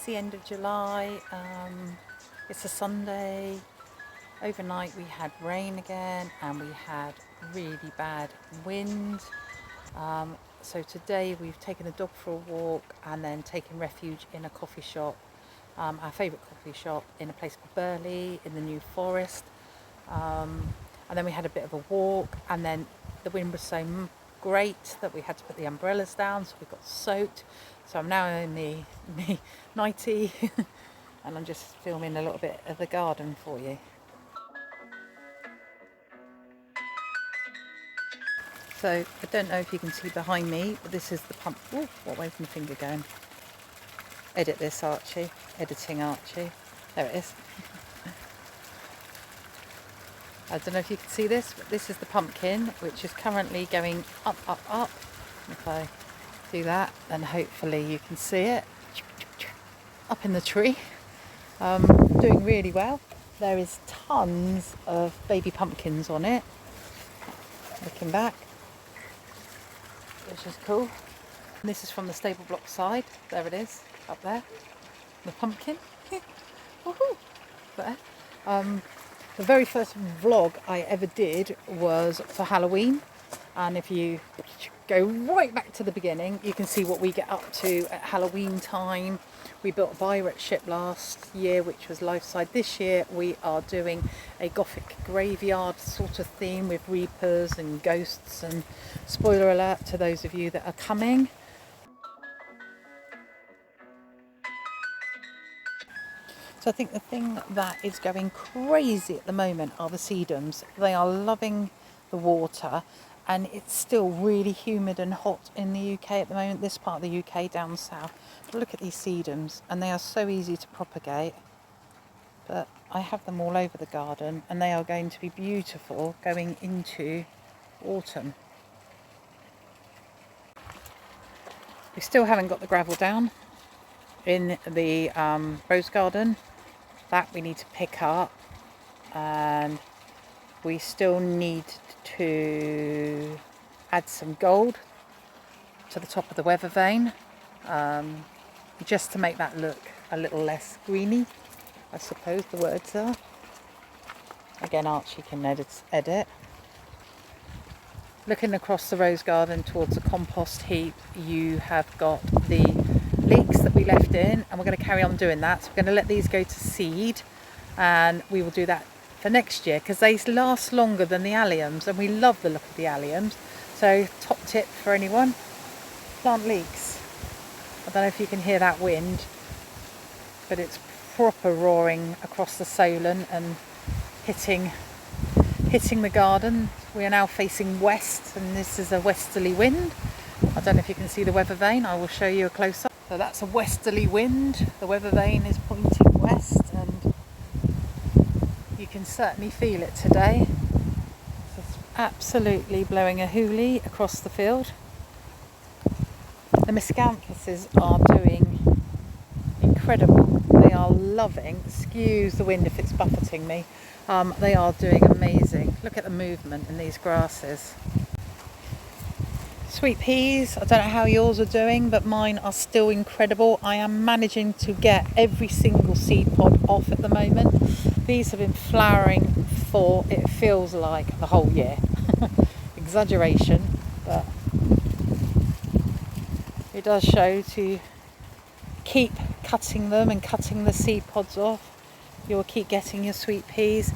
the end of July. It's a Sunday. Overnight we had rain again and we had really bad wind. So today we've taken the dog for a walk and then taken refuge in a coffee shop, our favourite coffee shop in a place called Burley in the New Forest. And then we had a bit of a walk, and then the wind was so great that we had to put the umbrellas down, so we got soaked. So I'm now in the nightie and I'm just filming a little bit of the garden for you. So I don't know if you can see behind me, but this is the pump. Oh, what way's my finger going? Edit this, Archie. Editing, Archie. There it is. I don't know if you can see this, but this is the pumpkin, which is currently going up, up, up. If I do that, then hopefully you can see it. Up in the tree. Doing really well. There is tons of baby pumpkins on it. Looking back, which is cool. And this is from the stable block side. There it is, up there. The pumpkin. Woohoo! There. The very first vlog I ever did was for Halloween, and if you go right back to the beginning, you can see what we get up to at Halloween time. We built a pirate ship last year, which was life-size. This year we are doing a gothic graveyard sort of theme with reapers and ghosts, and spoiler alert to those of you that are coming. So I think the thing that is going crazy at the moment are the sedums. They are loving the water, and it's still really humid and hot in the UK at the moment, this part of the UK down south. But look at these sedums, and they are so easy to propagate. But I have them all over the garden, and they are going to be beautiful going into autumn. We still haven't got the gravel down in the rose garden. That we need to pick up, and we still need to add some gold to the top of the weather vane, just to make that look a little less greeny, I suppose the words are. Again, Archie can edit. Looking across the rose garden towards the compost heap, you have got the leeks that we left in, and we're going to carry on doing that. So we're going to let these go to seed, and we will do that for next year because they last longer than the alliums, and we love the look of the alliums. So top tip for anyone, plant leeks. I don't know if you can hear that wind, but it's proper roaring across the Solent and hitting the garden. We are now facing west, and this is a westerly wind. I don't know if you can see the weather vane. I will show you a close-up. So that's a westerly wind. The weather vane is pointing west, and you can certainly feel it today. It's absolutely blowing a hoolie across the field. The miscanthuses are doing incredible. They are loving. Excuse the wind if it's buffeting me. They are doing amazing. Look at the movement in these grasses. Sweet peas, I don't know how yours are doing, but mine are still incredible. I am managing to get every single seed pod off at the moment. These have been flowering for, it feels like, the whole year. Exaggeration, but it does show to keep cutting them and cutting the seed pods off. You'll keep getting your sweet peas.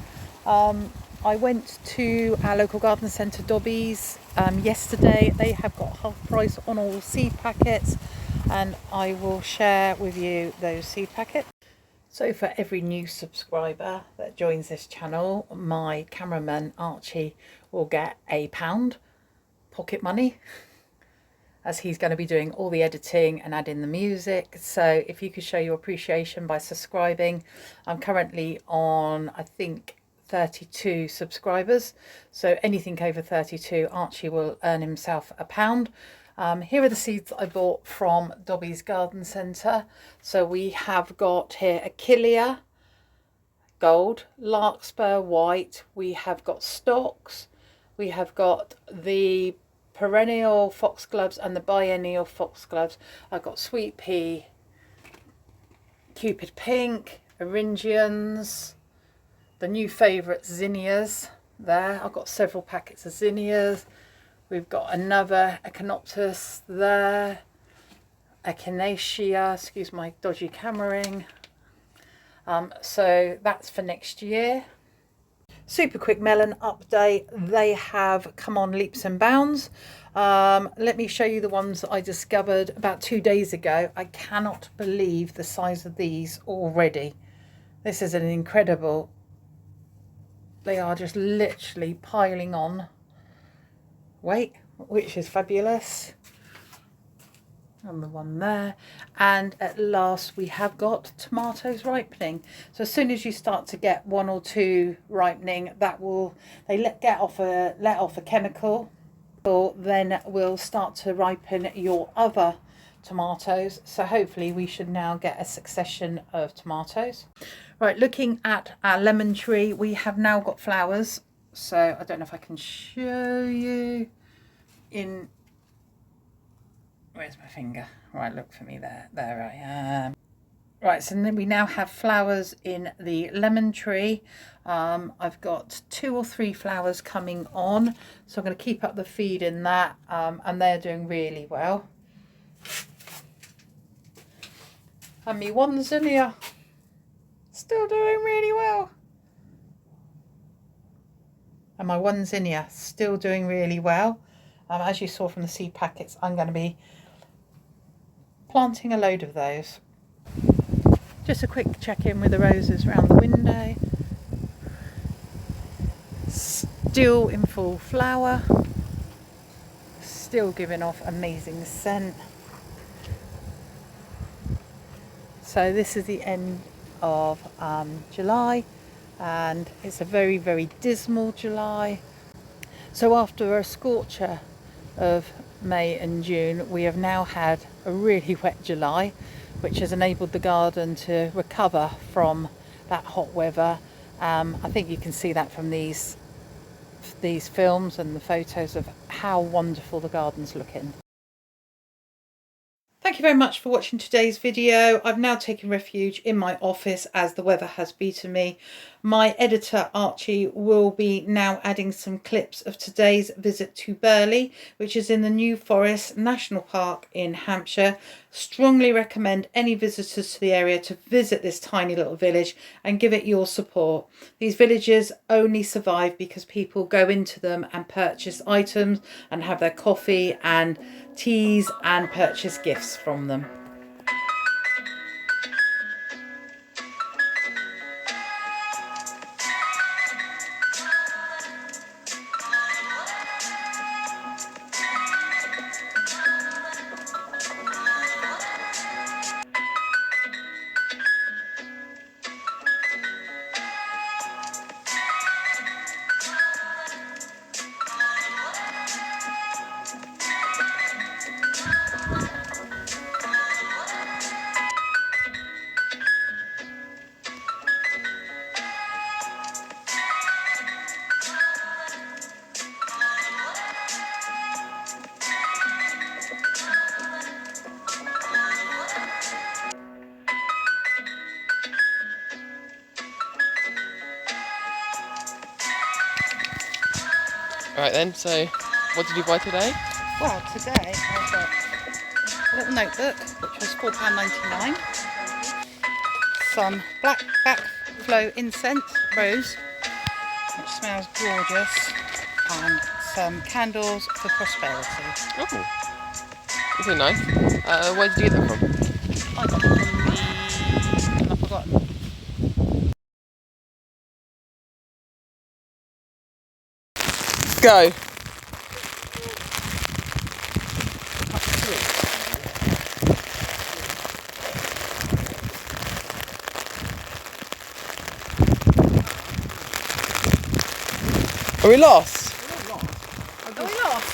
I went to our local garden centre, Dobby's, yesterday. They have got half price on all seed packets, and I will share with you those seed packets. So for every new subscriber that joins this channel, my cameraman Archie will get £1 pocket money, as he's going to be doing all the editing and adding the music. So if you could show your appreciation by subscribing. I'm currently on, I think, 32 subscribers, so anything over 32, Archie will earn himself £1. Here are the seeds I bought from Dobby's Garden Centre. So we have got here Achillea gold, larkspur white, we have got stocks, we have got the perennial foxgloves and the biennial foxgloves. I've got sweet pea, Cupid Pink, Eryngians, the new favourite zinnias there. I've got several packets of zinnias. We've got another Echinopsis there, Echinacea, excuse my dodgy cameraing. So that's for next year. Super quick melon update. They have come on leaps and bounds. Let me show you the ones that I discovered about 2 days ago. I cannot believe the size of these already. This is an incredible. They are just literally piling on weight, which is fabulous. And the one there, and at last we have got tomatoes ripening. So as soon as you start to get 1 or 2 ripening, that will let off a chemical, or then will start to ripen your other tomatoes. So hopefully we should now get a succession of tomatoes. Right, looking at our lemon tree, we have now got flowers. So I don't know if I can show you in. Where's my finger? Right, look for me there. There I am. Right, so then we now have flowers in the lemon tree. I've got 2 or 3 flowers coming on, so I'm going to keep up the feed in that, and they're doing really well. And me one zinnia still doing really well. And my one zinnia still doing really well. As you saw from the seed packets, I'm going to be planting a load of those. Just a quick check in with the roses around the window. Still in full flower. Still giving off amazing scent. So this is the end of July, and it's a very, very dismal July. So after a scorcher of May and June, we have now had a really wet July, which has enabled the garden to recover from that hot weather. I think you can see that from these films and the photos of how wonderful the garden's looking. Thank you very much for watching today's video. I've now taken refuge in my office as the weather has beaten me. My editor Archie will be now adding some clips of today's visit to Burley, which is in the New Forest National Park in Hampshire. Strongly recommend any visitors to the area to visit this tiny little village and give it your support. These villages only survive because people go into them and purchase items and have their coffee and teas and purchase gifts from them. Alright then, so what did you buy today? Well, today I got a little notebook, which was £4.99, some black backflow incense, rose, which smells gorgeous, and some candles for prosperity. Oh, this is nice. Where did you get that from? I got them from I've forgotten. Go! Are we lost? Are we lost?